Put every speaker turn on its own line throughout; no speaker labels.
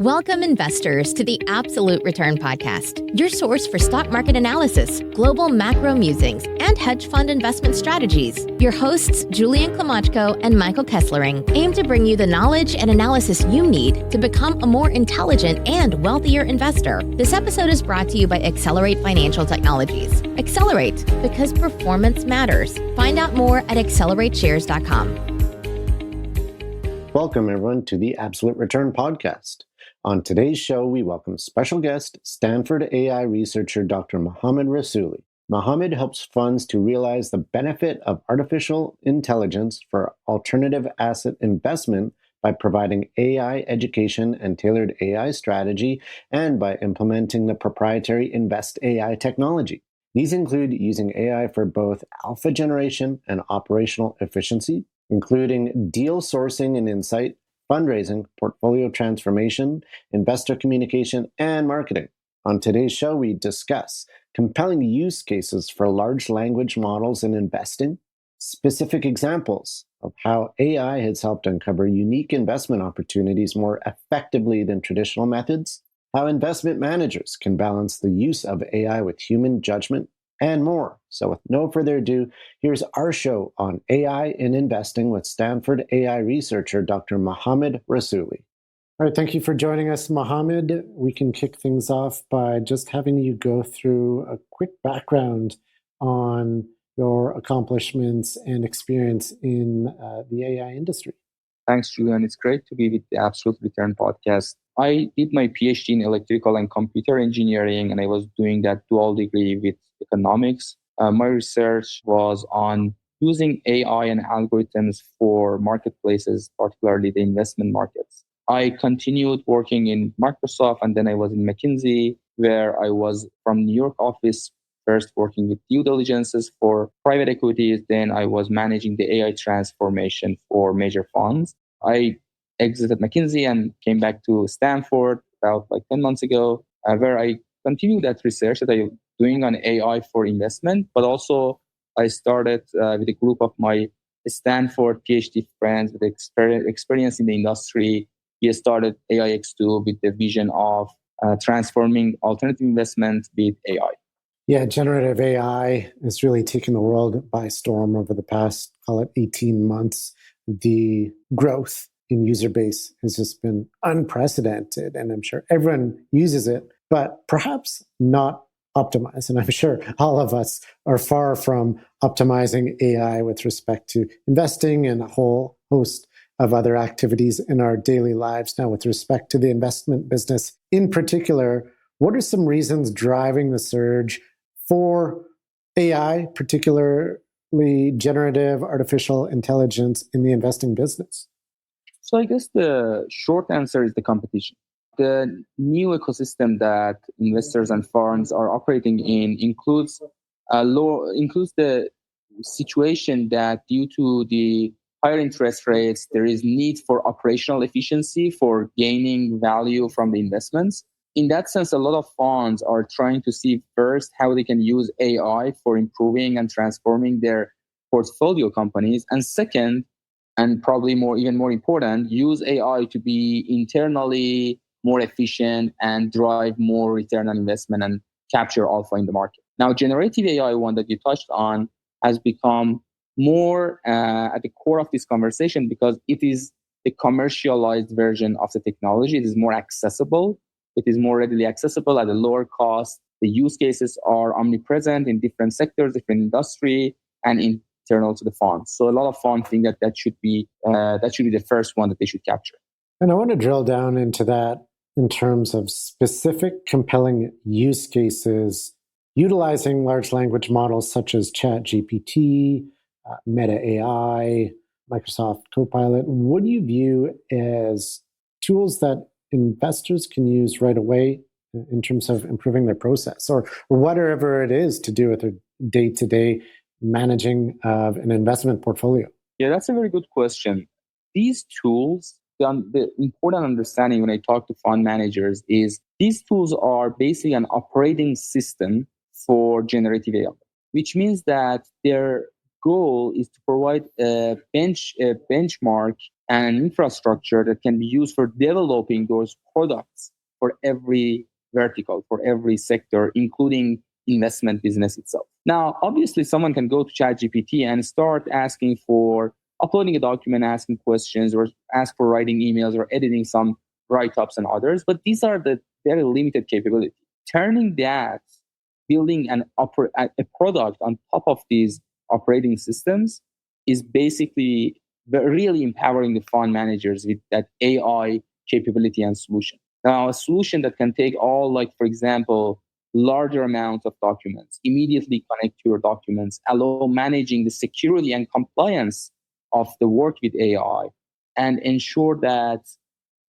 Welcome, investors, to the Absolute Return Podcast, your source for stock market analysis, global macro musings, and hedge fund investment strategies. Your hosts, Julian Klimachko and Michael Kessling, aim to bring you the knowledge and analysis you need to become a more intelligent and wealthier investor. This episode is brought to you by Accelerate Financial Technologies. Accelerate, because performance matters. Find out more at accelerateshares.com.
Welcome, everyone, to the Absolute Return Podcast. On today's show, we welcome special guest, Stanford AI Researcher Dr. Mohammad Rasouli. Mohammad helps funds to realize the benefit of artificial intelligence for alternative asset investment by providing AI education and tailored AI strategy, and by implementing the proprietary InvestAI technology. These include using AI for both alpha generation and operational efficiency, including deal sourcing and insight, fundraising, portfolio transformation, investor communication, and marketing. On today's show, we discuss compelling use cases for large language models in investing, specific examples of how AI has helped uncover unique investment opportunities more effectively than traditional methods, how investment managers can balance the use of AI with human judgment, and more. So with no further ado, here's our show on AI in investing with Stanford AI Researcher Dr. Mohammad Rasouli. All right, thank you for joining us, Mohammad. We can kick things off by just having you go through a quick background on your accomplishments and experience in the AI industry.
Thanks, Julian. It's great to be with the Absolute Return Podcast. I did my PhD in electrical and computer engineering, and I was doing that dual degree with economics. My research was on using AI and algorithms for marketplaces, particularly the investment markets. I continued working in Microsoft, and then I was in McKinsey, where I was from New York office, first working with due diligences for private equities. Then I was managing the AI transformation for major funds. I exited McKinsey and came back to Stanford about 10 months ago, where I continued that research that I'm doing on AI for investment. But also I started with a group of my Stanford PhD friends with experience in the industry. We started AIX2 with the vision of transforming alternative investment with AI.
Yeah, generative AI has really taken the world by storm over the past, call it 18 months. The growth in user base has just been unprecedented, and I'm sure everyone uses it, but perhaps not optimized. And I'm sure all of us are far from optimizing AI with respect to investing and a whole host of other activities in our daily lives. Now, with respect to the investment business in particular, what are some reasons driving the surge for AI, particularly generative artificial intelligence in the investing business?
So I guess the short answer is the competition. The new ecosystem that investors and funds are operating in includes the situation that due to the higher interest rates, there is need for operational efficiency for gaining value from the investments. In that sense, a lot of funds are trying to see first how they can use AI for improving and transforming their portfolio companies. And second, and probably even more important, use AI to be internally more efficient and drive more return on investment and capture alpha in the market. Now, generative AI, one that you touched on, has become more at the core of this conversation because it is the commercialized version of the technology. It is more accessible. It is more readily accessible at a lower cost. The use cases are omnipresent in different sectors, different industry, and internal to the funds. So a lot of funds think that should be the first one that they should capture.
And I want to drill down into that in terms of specific compelling use cases utilizing large language models such as ChatGPT, Meta AI, Microsoft Copilot. What do you view as tools that investors can use right away in terms of improving their process or whatever it is to do with their day-to-day managing of an investment portfolio?
Yeah, that's a very good question. These tools, the important understanding when I talk to fund managers is these tools are basically an operating system for generative AI, which means that they're goal is to provide a benchmark and an infrastructure that can be used for developing those products for every vertical, for every sector, including investment business itself. Now, obviously, someone can go to ChatGPT and start asking for uploading a document, asking questions, or ask for writing emails or editing some write-ups and others. But these are the very limited capability. Turning that, building a product on top of these operating systems is basically really empowering the fund managers with that AI capability and solution. Now, a solution that can take all, like, for example, larger amounts of documents, immediately connect to your documents, allow managing the security and compliance of the work with AI, and ensure that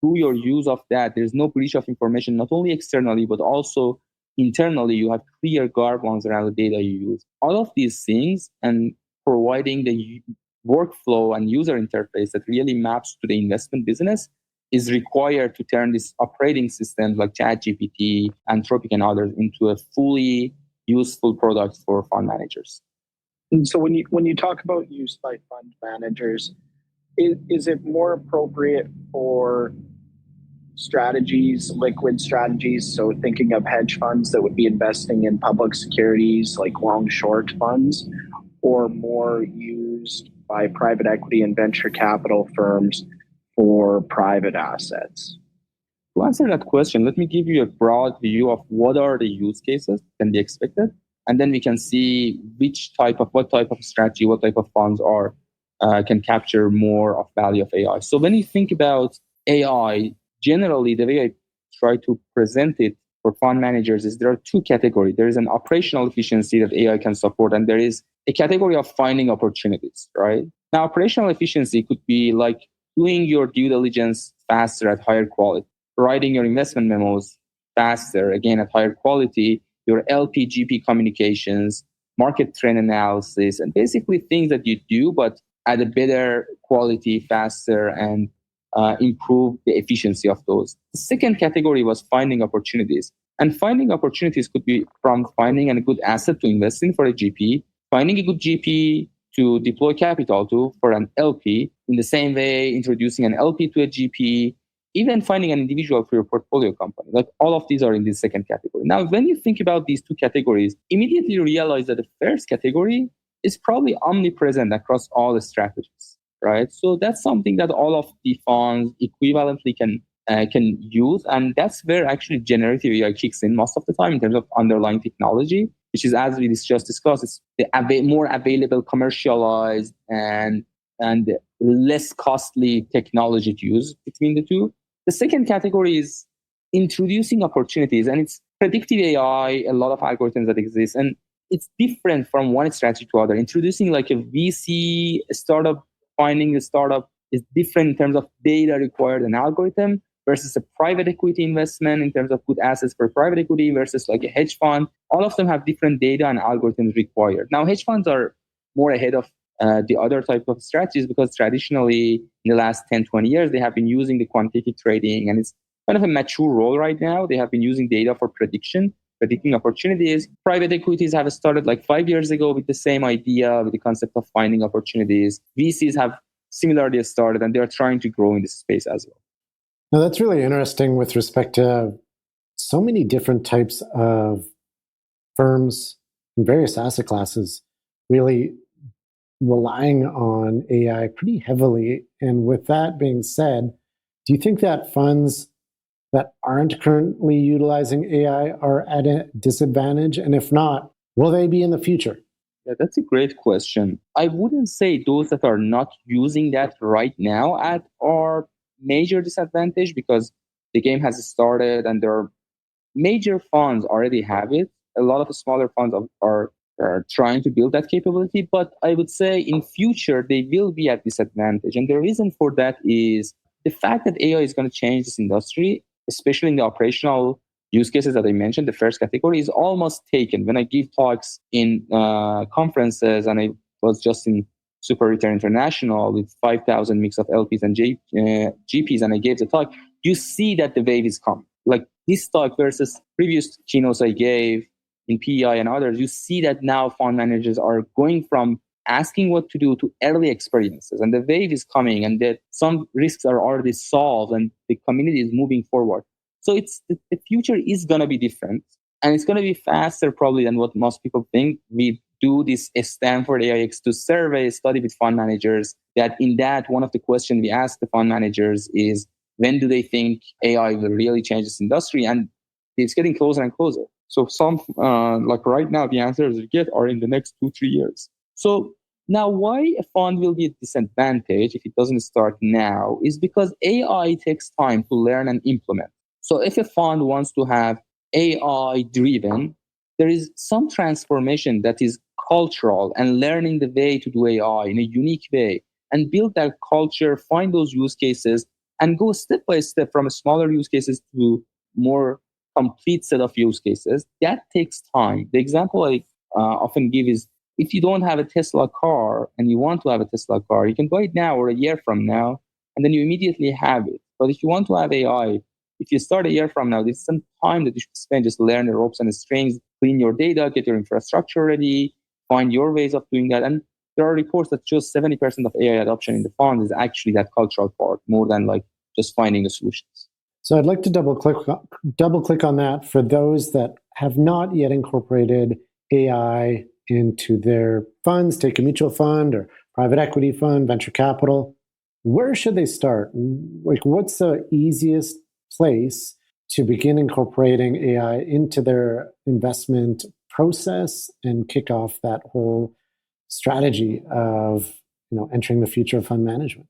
through your use of that, there's no breach of information, not only externally, but also internally. You have clear guidelines around the data you use. All of these things and providing the workflow and user interface that really maps to the investment business is required to turn these operating systems like ChatGPT, Anthropic, and others into a fully useful product for fund managers.
And so when you talk about use by fund managers, is it more appropriate for strategies, liquid strategies? So thinking of hedge funds that would be investing in public securities like long short funds, or more used by private equity and venture capital firms for private assets?
To answer that question, let me give you a broad view of what are the use cases that can be expected. And then we can see what type of strategy, what type of funds can capture more of value of AI. So when you think about AI, generally the way I try to present it for fund managers is there are two categories. There is an operational efficiency that AI can support, and there is a category of finding opportunities, right? Now, operational efficiency could be like doing your due diligence faster at higher quality, writing your investment memos faster, again, at higher quality, your LP-GP communications, market trend analysis, and basically things that you do, but at a better quality, faster, and improve the efficiency of those. The second category was finding opportunities. And finding opportunities could be from finding a good asset to invest in for a GP, finding a good GP to deploy capital to for an LP, in the same way, introducing an LP to a GP, even finding an individual for your portfolio company. Like, all of these are in this second category. Now, when you think about these two categories, immediately you realize that the first category is probably omnipresent across all the strategies, right? So that's something that all of the funds equivalently can use. And that's where actually generative AI kicks in most of the time in terms of underlying technology, which is, as we just discussed, it's the more available, commercialized, and less costly technology to use between the two. The second category is introducing opportunities, and it's predictive AI, a lot of algorithms that exist, and it's different from one strategy to other. Introducing like a VC startup, finding a startup is different in terms of data required and algorithm versus a private equity investment in terms of good assets for private equity versus like a hedge fund. All of them have different data and algorithms required. Now, hedge funds are more ahead of the other type of strategies because traditionally in the last 10, 20 years, they have been using the quantitative trading, and it's kind of a mature role right now. They have been using data for predicting opportunities. Private equities have started like 5 years ago with the same idea, with the concept of finding opportunities. VCs have similarly started, and they're trying to grow in this space as well.
Now, that's really interesting with respect to so many different types of firms in various asset classes really relying on AI pretty heavily. And with that being said, do you think that funds that aren't currently utilizing AI are at a disadvantage? And if not, will they be in the future?
Yeah, that's a great question. I wouldn't say those that are not using that right now are major disadvantage, because the game has started and there are major funds already have it. A lot of the smaller funds are trying to build that capability, but I would say in future they will be at disadvantage. And the reason for that is the fact that AI is going to change this industry, especially in the operational use cases that I mentioned. The first category is almost taken. When I give talks in conferences, and I was just in Super Return International with 5,000 mix of LPs and GPs, and I gave the talk, you see that the wave is coming. Like this talk versus previous keynotes I gave in PEI and others, you see that now fund managers are going from asking what to do to early experiences. And the wave is coming, and that some risks are already solved, and the community is moving forward. So the future is going to be different, and it's going to be faster probably than what most people think. We do this Stanford AI X2 survey study with fund managers, that in that, one of the questions we ask the fund managers is, when do they think AI will really change this industry? And it's getting closer and closer. So some, like right now, the answers we get are in the next 2-3 years. So now why a fund will be a disadvantage if it doesn't start now is because AI takes time to learn and implement. So if a fund wants to have AI driven, there is some transformation that is cultural and learning the way to do AI in a unique way and build that culture, find those use cases and go step by step from smaller use cases to more complete set of use cases. That takes time. The example I often give is, if you don't have a Tesla car and you want to have a Tesla car, you can buy it now or a year from now, and then you immediately have it. But if you want to have AI, if you start a year from now, there's some time that you should spend just learn the ropes and the strings, clean your data, get your infrastructure ready, find your ways of doing that. And there are reports that show 70% of AI adoption in the fund is actually that cultural part, more than like just finding the solutions.
So I'd like to double click on that for those that have not yet incorporated AI into their funds, take a mutual fund or private equity fund, venture capital. Where should they start? Like, what's the easiest place to begin incorporating AI into their investment process and kick off that whole strategy of, entering the future of fund management?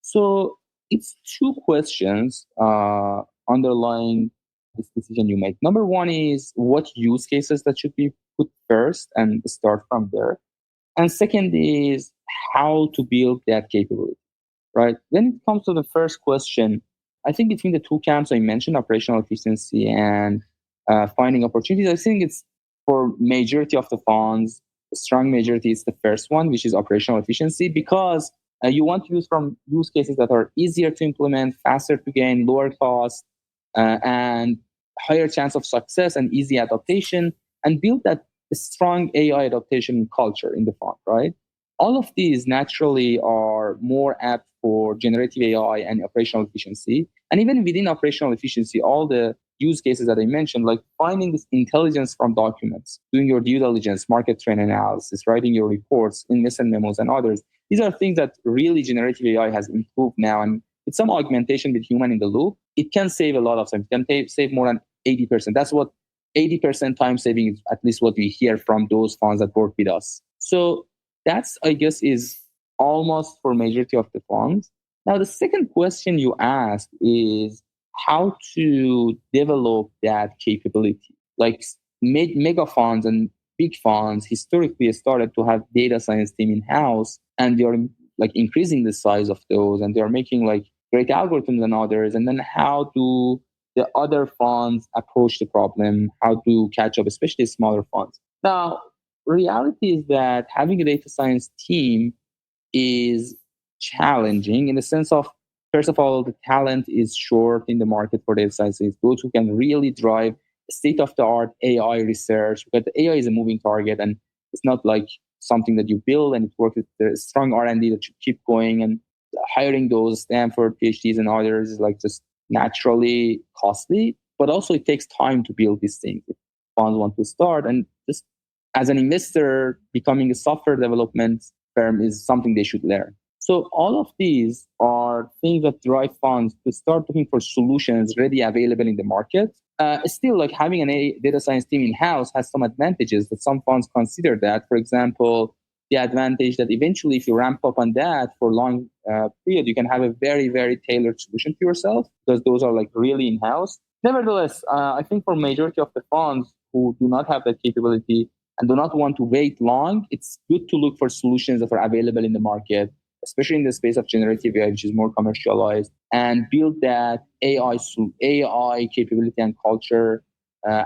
So it's two questions underlying this decision you make. Number one is, what use cases that should be put first, and start from there. And second is how to build that capability, right? When it comes to the first question, I think between the two camps I mentioned, operational efficiency and finding opportunities, I think it's, for majority of the funds, a strong majority is the first one, which is operational efficiency, because you want to use from use cases that are easier to implement, faster to gain, lower cost, and higher chance of success and easy adaptation, and build that strong AI adaptation culture in the fund, right? All of these naturally are more apt for generative AI and operational efficiency. And even within operational efficiency, all the use cases that I mentioned, like finding this intelligence from documents, doing your due diligence, market trend analysis, writing your reports, investment memos, and others. These are things that really generative AI has improved now. And with some augmentation with human in the loop, it can save a lot of time. It can save more than 80%. That's what 80% time saving is, at least what we hear from those funds that work with us. So that's, I guess, is almost for majority of the funds. Now, the second question you asked is how to develop that capability. Like mega funds and big funds historically started to have data science team in-house, and they're like increasing the size of those, and they're making like great algorithms and others. And then how do the other funds approach the problem, how to catch up, especially smaller funds? Now, reality is that having a data science team is challenging in the sense of, first of all, the talent is short in the market for data scientists, those who can really drive state-of-the-art AI research, because the AI is a moving target, and it's not like something that you build and it works with the strong R&D that should keep going. And hiring those Stanford PhDs and others is like just naturally costly, but also it takes time to build these things if funds want to start. And just as an investor, becoming a software development firm is something they should learn. So all of these are things that drive funds to start looking for solutions ready available in the market. Still, like having an data science team in-house has some advantages that some funds consider that. For example, the advantage that eventually if you ramp up on that for a long period, you can have a very, very tailored solution to yourself, because those are like really in-house. Nevertheless, I think for majority of the funds who do not have that capability and do not want to wait long, it's good to look for solutions that are available in the market, especially in the space of generative AI, which is more commercialized, and build that AI capability and culture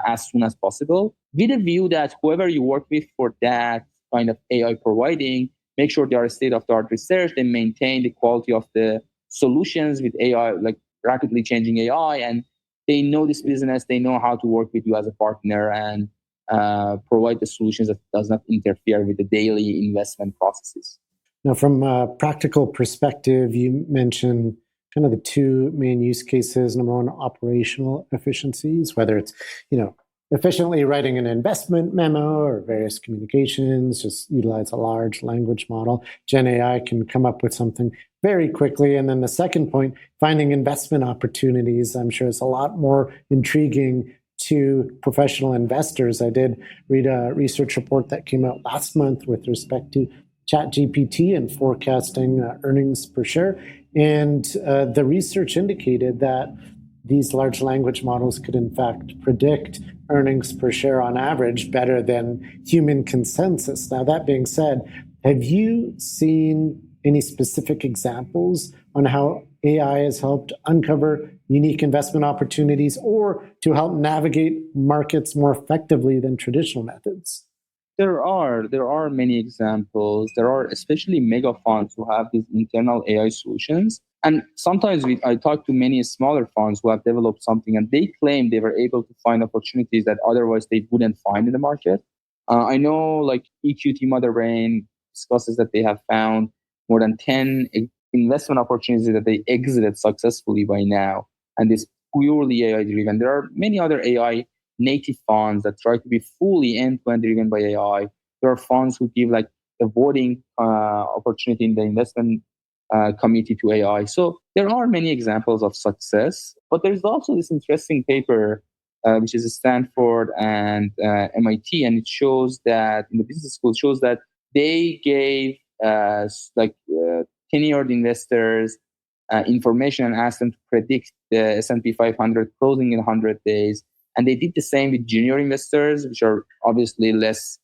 as soon as possible, with a view that whoever you work with for that kind of AI providing, make sure they are state-of-the-art research, they maintain the quality of the solutions with AI, like rapidly changing AI, and they know this business, they know how to work with you as a partner, and provide the solutions that does not interfere with the daily investment processes.
Now, from a practical perspective, you mentioned kind of the two main use cases. Number one, operational efficiencies, whether it's, efficiently writing an investment memo or various communications, just utilize a large language model. Gen AI can come up with something very quickly. And then the second point, finding investment opportunities, I'm sure is a lot more intriguing to professional investors. I did read a research report that came out last month with respect to ChatGPT and forecasting earnings per share. And the research indicated that these large language models could in fact predict earnings per share on average better than human consensus. Now, that being said, have you seen any specific examples on how AI has helped uncover unique investment opportunities or to help navigate markets more effectively than traditional methods?
There are many examples. There are especially mega funds who have these internal AI solutions. And sometimes I talk to many smaller funds who have developed something and they claim they were able to find opportunities that otherwise they wouldn't find in the market. I know like EQT Motherbrain discusses that they have found more than 10 investment opportunities that they exited successfully by now. And it's purely AI driven. There are many other AI native funds that try to be fully end-to-end driven by AI. There are funds who give like the voting opportunity in the investment committee to AI. So there are many examples of success, but there's also this interesting paper, which is Stanford and MIT, and it shows that in the business school, shows that they gave tenured investors information and asked them to predict the S&P 500 closing in 100 days. And they did the same with junior investors, which are obviously less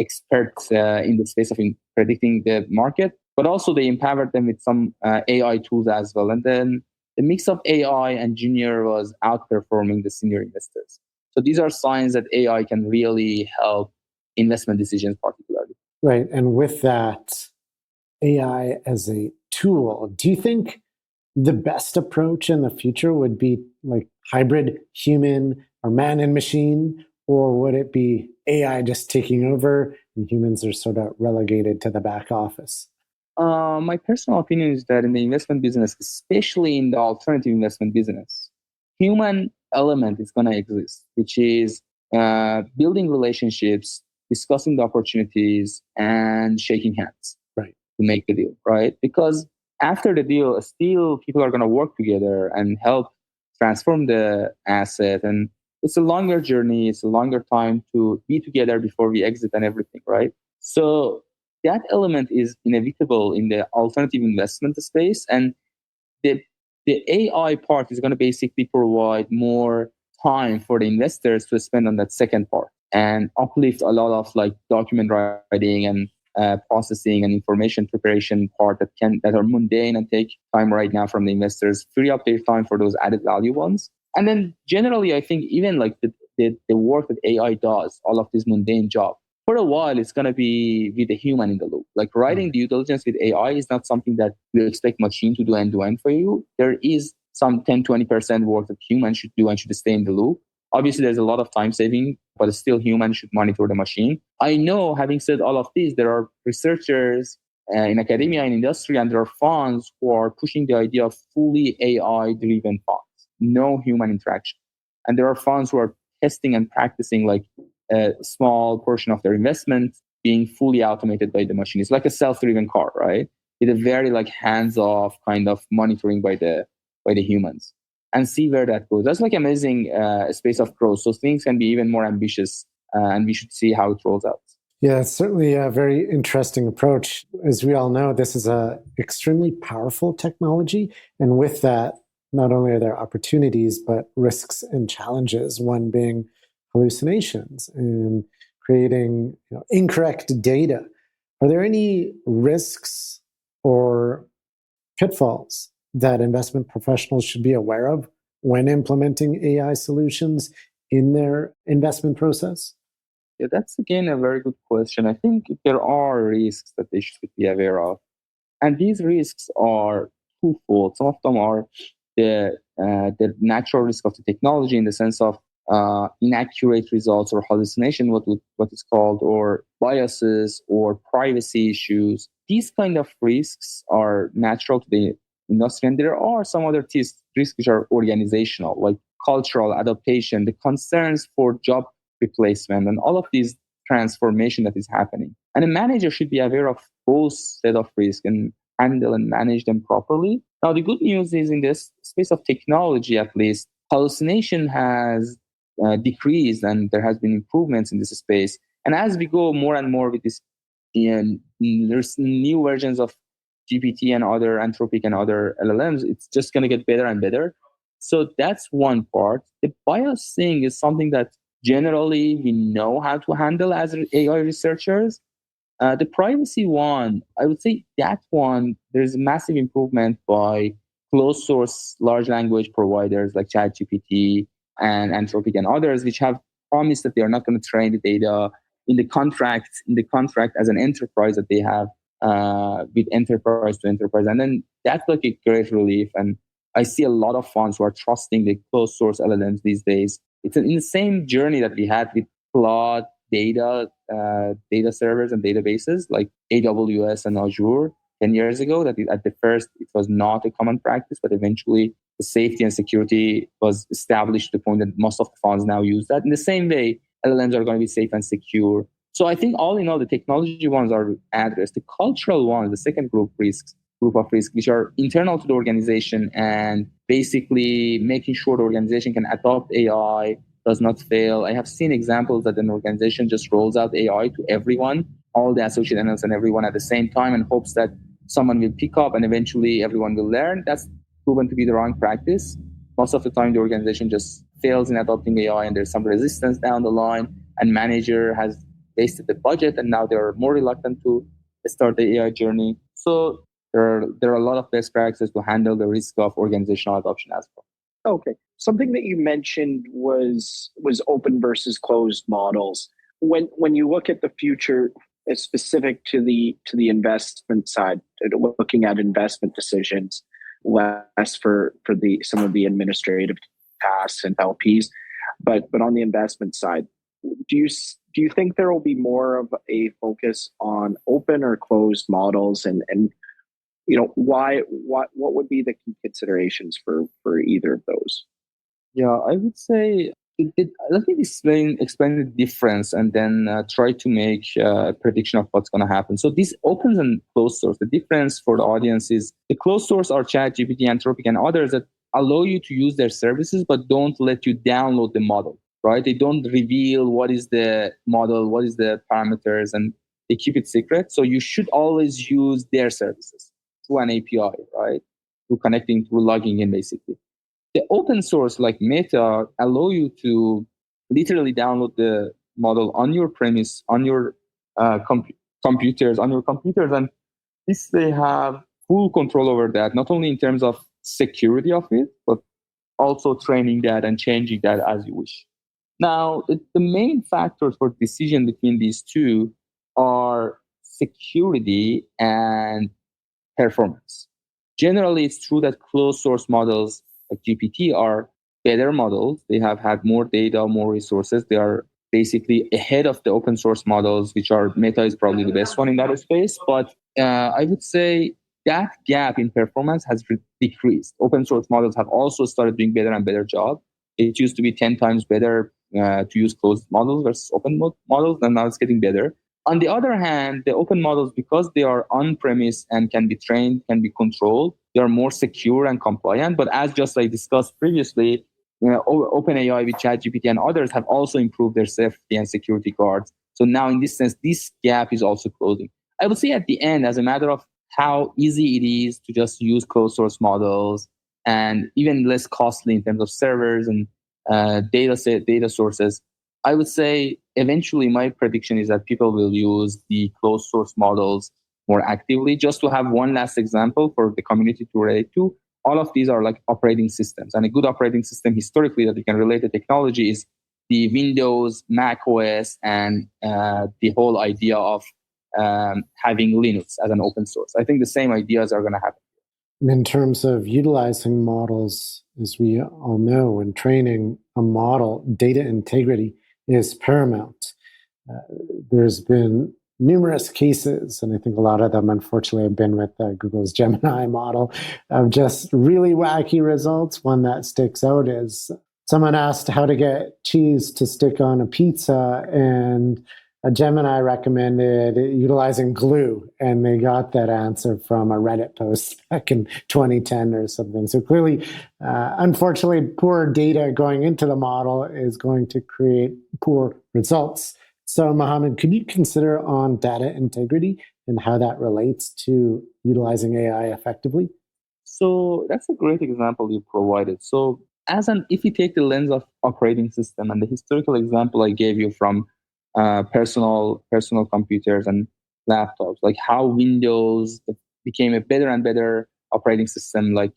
experts in the space of predicting the market. But also they empowered them with some AI tools as well. And then the mix of AI and junior was outperforming the senior investors. So these are signs that AI can really help investment decisions particularly.
Right. And with that, AI as a tool, do you think the best approach in the future would be like hybrid human or man and machine, or would it be AI just taking over and humans are sort of relegated to the back office?
My personal opinion is that in the investment business, especially in the alternative investment business, human element is going to exist, which is building relationships, discussing the opportunities, and shaking hands,
right,
to make the deal, right? Because after the deal, still people are going to work together and help transform the asset. And it's a longer journey. It's a longer time to be together before we exit and everything, right? So that element is inevitable in the alternative investment space. And the AI part is going to basically provide more time for the investors to spend on that second part and uplift a lot of like document writing and processing and information preparation part that are mundane and take time right now from the investors, free up their time for those added value ones. And then generally, I think even like the work that AI does, all of this mundane job, for a while, it's going to be with a human in the loop. Like writing due diligence with AI is not something that you expect machine to do end-to-end for you. There is some 10-20% work that humans should do and should stay in the loop. Obviously, there's a lot of time saving, but still humans should monitor the machine. I know, having said all of this, there are researchers in academia and industry, and there are funds who are pushing the idea of fully AI-driven funds, no human interaction. And there are funds who are testing and practicing like a small portion of their investment being fully automated by the machine. It's like a self-driven car, right? With a very like hands-off kind of monitoring by the humans, and see where that goes. That's like amazing space of growth. So things can be even more ambitious, and we should see how it rolls out.
Yeah, it's certainly a very interesting approach. As we all know, this is an extremely powerful technology. And with that, not only are there opportunities, but risks and challenges, one being hallucinations and creating incorrect data. Are there any risks or pitfalls that investment professionals should be aware of when implementing AI solutions in their investment process?
Yeah, that's again a very good question. I think there are risks that they should be aware of. And these risks are twofold. Some of them are the natural risk of the technology in the sense of inaccurate results or hallucination, what is called, or biases or privacy issues. These kind of risks are natural to the industry, and there are some other risks which are organizational, like cultural adaptation, the concerns for job replacement, and all of these transformation that is happening. And a manager should be aware of both set of risks and handle and manage them properly. Now, the good news is in this space of technology, at least, hallucination has decreased and there has been improvements in this space. And as we go more and more with this, there's new versions of GPT and other Anthropic and other LLMs. It's just going to get better and better. So that's one part. The bias thing is something that generally we know how to handle as AI researchers. The privacy one, I would say that one, there's a massive improvement by closed source large language providers like ChatGPT and Anthropic and others, which have promised that they are not going to train the data in the contract as an enterprise that they have with enterprise to enterprise. And then that's like a great relief. And I see a lot of funds who are trusting the closed source LLMs these days. It's in the same journey that we had with Claude data servers and databases like AWS and Azure 10 years ago. That at the first it was not a common practice, but eventually the safety and security was established to the point that most of the funds now use that. In the same way, LLMs are going to be safe and secure. So I think all in all, the technology ones are addressed. The cultural ones, the second group of risks, which are internal to the organization and basically making sure the organization can adopt AI, does not fail. I have seen examples that an organization just rolls out AI to everyone, all the associate analysts and everyone at the same time, and hopes that someone will pick up and eventually everyone will learn. That's proven to be the wrong practice. Most of the time, the organization just fails in adopting AI and there's some resistance down the line, and manager has wasted the budget and now they're more reluctant to start the AI journey. So there are a lot of best practices to handle the risk of organizational adoption as well.
Okay. Something that you mentioned was open versus closed models. When you look at the future, specific to the investment side, looking at investment decisions, less for some of the administrative tasks and LPs, but on the investment side, do you think there will be more of a focus on open or closed models, and why? What would be the considerations for either of those?
Yeah, I would say, let me explain the difference and then try to make a prediction of what's going to happen. So these open and closed source, the difference for the audience is the closed source are ChatGPT, Anthropic, and others that allow you to use their services, but don't let you download the model, right? They don't reveal what is the model, what is the parameters, and they keep it secret. So you should always use their services through an API, right? Through connecting, through logging in, basically. The open source like Meta allow you to literally download the model on your premise, on your computers, and this they have full control over that, not only in terms of security of it, but also training that and changing that as you wish. Now, the main factors for decision between these two are security and performance. Generally, it's true that closed source models like GPT are better models. They have had more data, more resources. They are basically ahead of the open source models, which are Meta is probably the best one in that space. But I would say that gap in performance has decreased. Open source models have also started doing better and better job. It used to be 10 times better to use closed models versus open models, and now it's getting better. On the other hand, the open models, because they are on-premise and can be trained, can be controlled, they are more secure and compliant. But as just I discussed previously, OpenAI with ChatGPT and others have also improved their safety and security guards. So now in this sense, this gap is also closing. I would say at the end, as a matter of how easy it is to just use closed source models and even less costly in terms of servers and data sources, I would say eventually my prediction is that people will use the closed source models more actively. Just to have one last example for the community to relate to, all of these are like operating systems. And a good operating system historically that we can relate to technology is the Windows, Mac OS, and the whole idea of having Linux as an open source. I think the same ideas are going to happen.
In terms of utilizing models, as we all know, when training a model, data integrity is paramount. There's been numerous cases, and I think a lot of them, unfortunately, have been with Google's Gemini model, of just really wacky results. One that sticks out is someone asked how to get cheese to stick on a pizza, and a Gemini recommended utilizing glue, and they got that answer from a Reddit post back in 2010 or something. So clearly, unfortunately, poor data going into the model is going to create poor results. So, Mohammad, could you consider on data integrity and how that relates to utilizing AI effectively?
So that's a great example you provided. So if you take the lens of operating system and the historical example I gave you from personal computers and laptops, like how Windows became a better and better operating system, like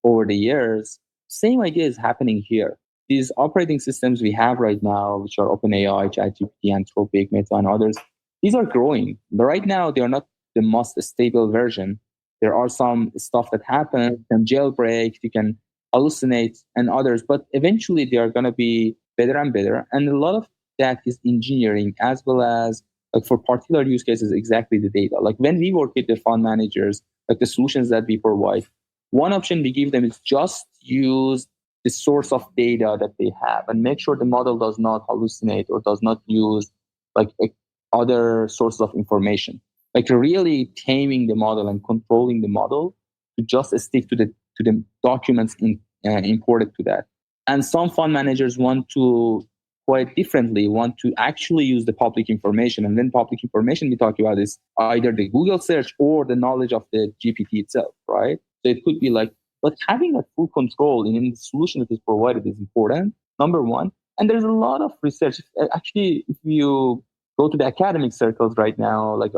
over the years, same idea is happening here. These operating systems we have right now, which are OpenAI, ChatGPT, Anthropic, Meta, and others, these are growing. Right now, they are not the most stable version. There are some stuff that happens, you can jailbreak, you can hallucinate, and others, but eventually they are going to be better and better. And a lot of that is engineering, as well as like for particular use cases, exactly the data. Like when we work with the fund managers, like the solutions that we provide, one option we give them is just use the source of data that they have and make sure the model does not hallucinate or does not use like other sources of information. Like really taming the model and controlling the model to just stick to the documents imported to that. And some fund managers want to quite differently, want to actually use the public information. And then public information we talk about is either the Google search or the knowledge of the GPT itself, right? So it could be like, but having a full control in the solution that is provided is important, number one. And there's a lot of research. Actually, if you go to the academic circles right now, like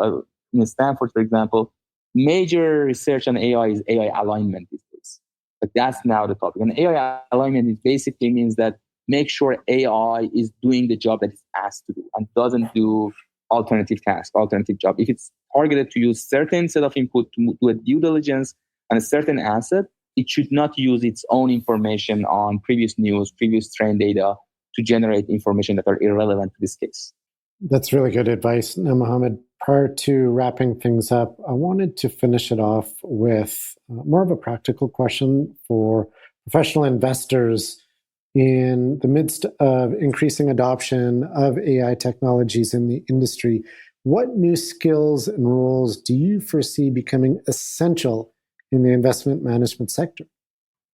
in Stanford, for example, major research on AI is AI alignment these days. Like that's now the topic. And AI alignment is basically means that make sure AI is doing the job that it's asked to do and doesn't do alternative task, alternative job. If it's targeted to use certain set of input to do a due diligence on a certain asset, it should not use its own information on previous news, previous trend data to generate information that are irrelevant to this case.
That's really good advice. Now, Mohammad, prior to wrapping things up, I wanted to finish it off with more of a practical question for professional investors in the midst of increasing adoption of AI technologies in the industry. What new skills and roles do you foresee becoming essential in the investment management sector?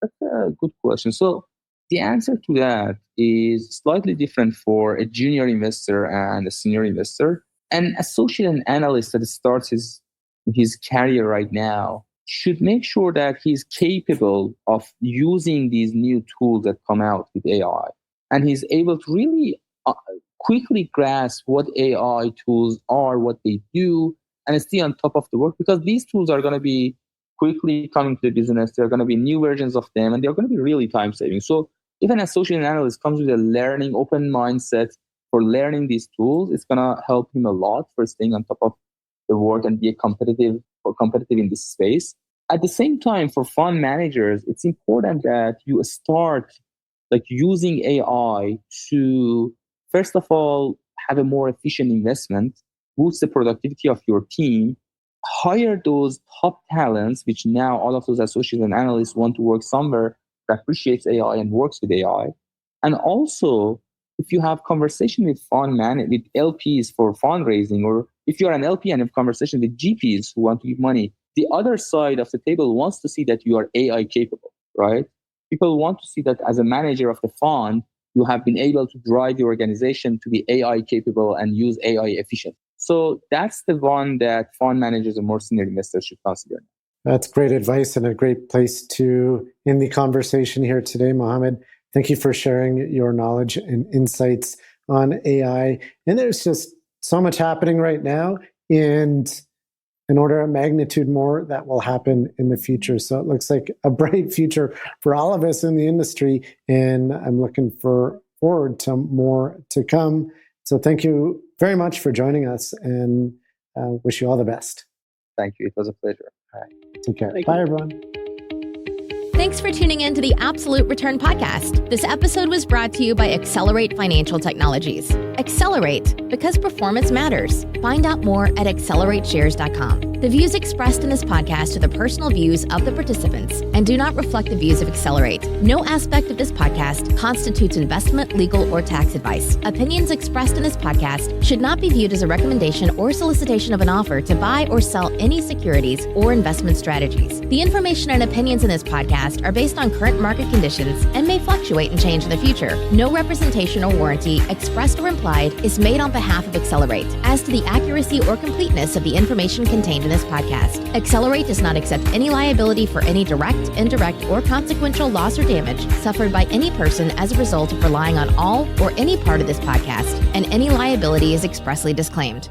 That's a good question. So the answer to that is slightly different for a junior investor and a senior investor. An associate and analyst that starts his career right now should make sure that he's capable of using these new tools that come out with AI. And he's able to really quickly grasp what AI tools are, what they do, and stay on top of the work, because these tools are going to be quickly coming to the business. There are going to be new versions of them, and they're going to be really time saving. So if an associate analyst comes with a learning, open mindset for learning these tools, it's going to help him a lot for staying on top of the work and be competitive in this space. At the same time, for fund managers, it's important that you start like using AI to, first of all, have a more efficient investment, boost the productivity of your team, hire those top talents, which now all of those associates and analysts want to work somewhere that appreciates AI and works with AI. And also, if you have conversation with with LPs for fundraising, or if you're an LP and have conversation with GPs who want to give money, the other side of the table wants to see that you are AI capable, right? People want to see that as a manager of the fund, you have been able to drive your organization to be AI capable and use AI efficient. So that's the one that fund managers and more senior investors should consider.
That's great advice and a great place to end the conversation here today, Mohammad. Thank you for sharing your knowledge and insights on AI. And there's just so much happening right now, and an order of magnitude more that will happen in the future. So it looks like a bright future for all of us in the industry, and I'm looking forward to more to come. So thank you very much for joining us, and wish you all the best.
Thank you. It was a pleasure.
All right. Take care. Bye, everyone.
Thanks for tuning in to the Absolute Return Podcast. This episode was brought to you by Accelerate Financial Technologies. Accelerate, because performance matters. Find out more at accelerateshares.com. The views expressed in this podcast are the personal views of the participants and do not reflect the views of Accelerate. No aspect of this podcast constitutes investment, legal, or tax advice. Opinions expressed in this podcast should not be viewed as a recommendation or solicitation of an offer to buy or sell any securities or investment strategies. The information and opinions in this podcast are based on current market conditions and may fluctuate and change in the future. No representation or warranty, expressed or implied, is made on behalf of Accelerate as to the accuracy or completeness of the information contained in this podcast. Accelerate does not accept any liability for any direct, indirect, or consequential loss or damage suffered by any person as a result of relying on all or any part of this podcast, and any liability is expressly disclaimed.